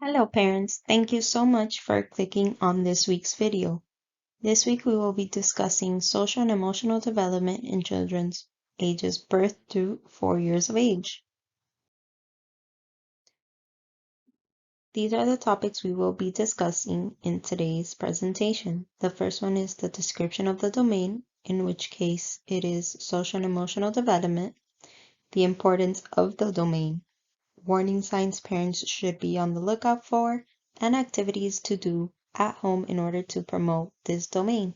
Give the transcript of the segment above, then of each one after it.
Hello parents, thank you so much for clicking on this week's video. This week we will be discussing social and emotional development in children's ages birth to 4 years of age. These are the topics we will be discussing in today's presentation. The first one is the description of the domain, in which case it is social and emotional development, the importance of the domain, warning signs parents should be on the lookout for, and activities to do at home in order to promote this domain.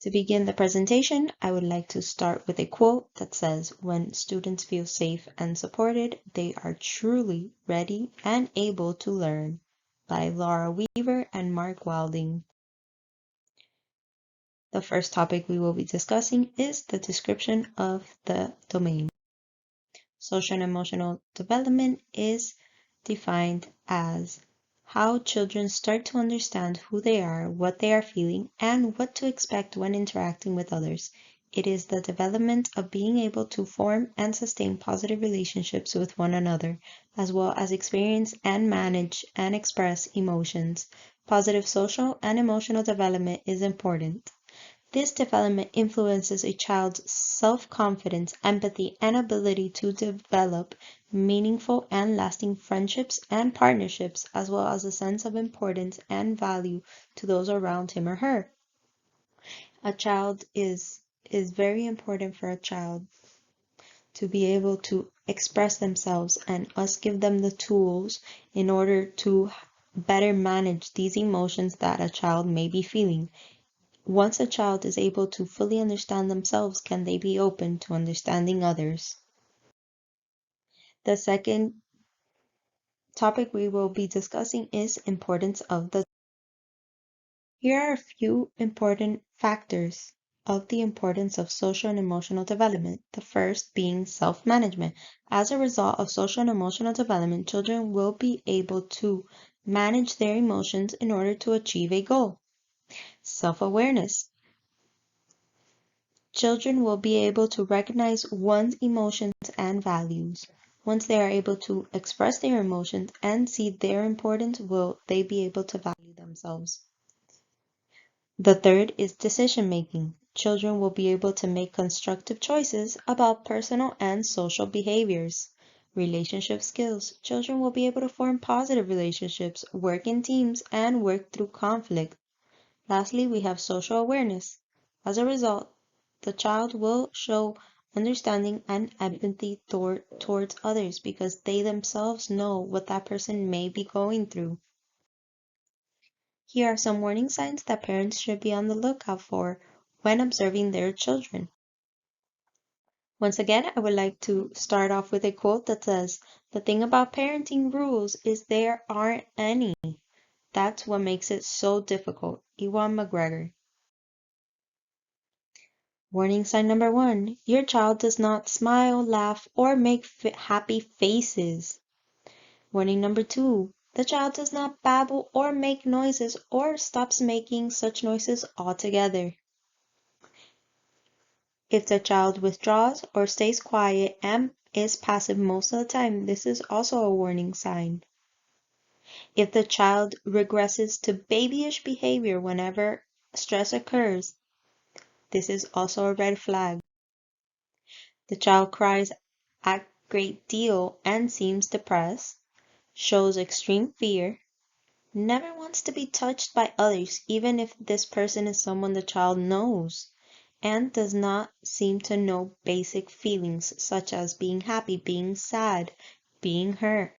To begin the presentation, I would like to start with a quote that says, "When students feel safe and supported, they are truly ready and able to learn," by Laura Weaver and Mark Wilding. The first topic we will be discussing is the description of the domain. Social and emotional development is defined as how children start to understand who they are, what they are feeling, and what to expect when interacting with others. It is the development of being able to form and sustain positive relationships with one another, as well as experience and manage and express emotions. Positive social and emotional development is important. This development influences a child's self-confidence, empathy, and ability to develop meaningful and lasting friendships and partnerships, as well as a sense of importance and value to those around him or her. A child is very important for a child to be able to express themselves, and us give them the tools in order to better manage these emotions that a child may be feeling. Once a child is able to fully understand themselves, can they be open to understanding others? The second topic we will be discussing is importance of the. Here are a few important factors of the importance of social and emotional development. The first being self-management. As a result of social and emotional development, children will be able to manage their emotions in order to achieve a goal. Self-awareness. Children will be able to recognize one's emotions and values. Once they are able to express their emotions and see their importance, will they be able to value themselves. The third is decision making. Children will be able to make constructive choices about personal and social behaviors. Relationship skills. Children will be able to form positive relationships, work in teams, and work through conflict. Lastly, we have social awareness. As a result, the child will show understanding and empathy towards others because they themselves know what that person may be going through. Here are some warning signs that parents should be on the lookout for when observing their children. Once again, I would like to start off with a quote that says, "The thing about parenting rules is there aren't any. That's what makes it so difficult." Ewan McGregor. Warning sign number 1. Your child does not smile, laugh, or make happy faces. Warning number 2. The child does not babble or make noises or stops making such noises altogether. If the child withdraws or stays quiet and is passive most of the time, this is also a warning sign. If the child regresses to babyish behavior whenever stress occurs, this is also a red flag. The child cries a great deal and seems depressed, shows extreme fear, never wants to be touched by others, even if this person is someone the child knows, and does not seem to know basic feelings such as being happy, being sad, being hurt.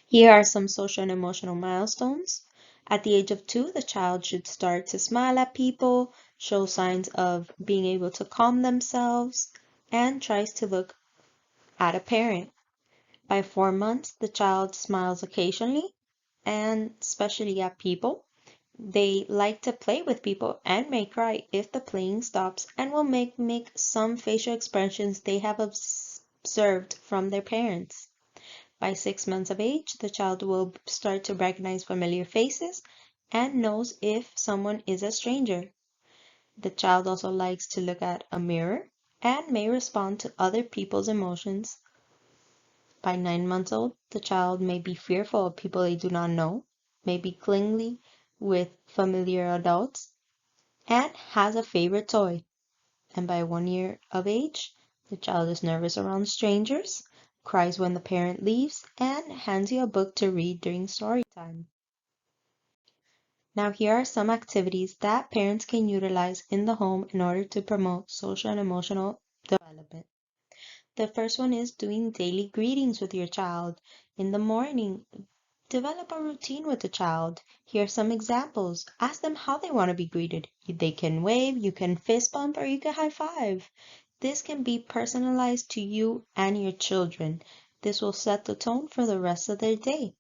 Here are some social and emotional milestones. At the age of 2, the child should start to smile at people, show signs of being able to calm themselves, and tries to look at a parent. By 4 months, the child smiles occasionally and especially at people. They like to play with people and may cry if the playing stops and will make some facial expressions they have observed from their parents. By 6 months of age, the child will start to recognize familiar faces and knows if someone is a stranger. The child also likes to look at a mirror and may respond to other people's emotions By 9 months old, the child may be fearful of people they do not know, may be clingy with familiar adults, and has a favorite toy. And by 1 year of age, the child is nervous around strangers, cries when the parent leaves, and hands you a book to read during story time. Now, here are some activities that parents can utilize in the home in order to promote social and emotional development. The first one is doing daily greetings with your child. In the morning, develop a routine with the child. Here are some examples. Ask them how they want to be greeted. They can wave, you can fist bump, or you can high five. This can be personalized to you and your children. This will set the tone for the rest of their day.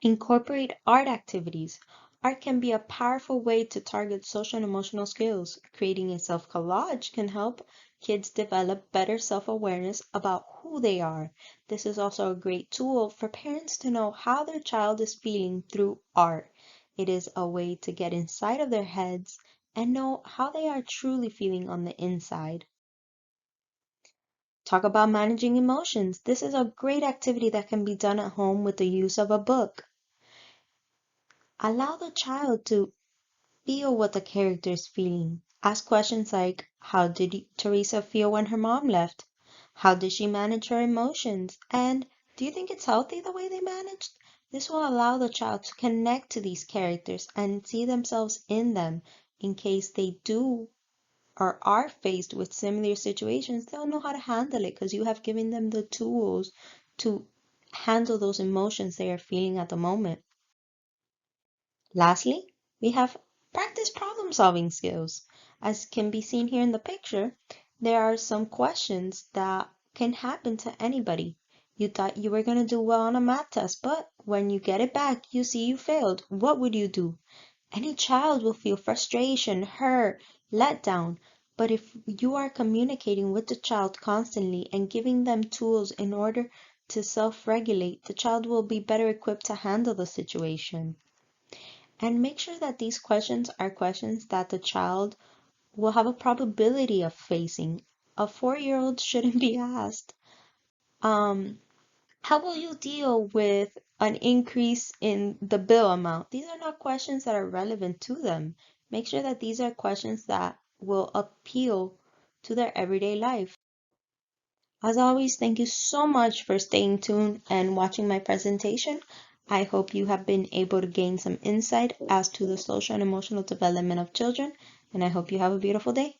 Incorporate art activities. Art can be a powerful way to target social and emotional skills. Creating a self-collage can help kids develop better self-awareness about who they are. This is also a great tool for parents to know how their child is feeling through art. It is a way to get inside of their heads and know how they are truly feeling on the inside. Talk about managing emotions. This is a great activity that can be done at home with the use of a book. Allow the child to feel what the character is feeling. Ask questions like, how did Teresa feel when her mom left? How did she manage her emotions? And do you think it's healthy the way they managed? This will allow the child to connect to these characters and see themselves in them in case they do or are faced with similar situations. They'll know how to handle it because you have given them the tools to handle those emotions they are feeling at the moment. Lastly, we have practice problem solving skills. As can be seen here in the picture, there are some questions that can happen to anybody. You thought you were going to do well on a math test, but when you get it back, you see you failed. What would you do? Any child will feel frustration, hurt, let down. But if you are communicating with the child constantly and giving them tools in order to self-regulate, the child will be better equipped to handle the situation. And make sure that these questions are questions that the child will have a probability of facing. A 4-year-old shouldn't be asked, how will you deal with an increase in the bill amount? These are not questions that are relevant to them. Make sure that these are questions that will appeal to their everyday life. As always, thank you so much for staying tuned and watching my presentation. I hope you have been able to gain some insight as to the social and emotional development of children, and I hope you have a beautiful day.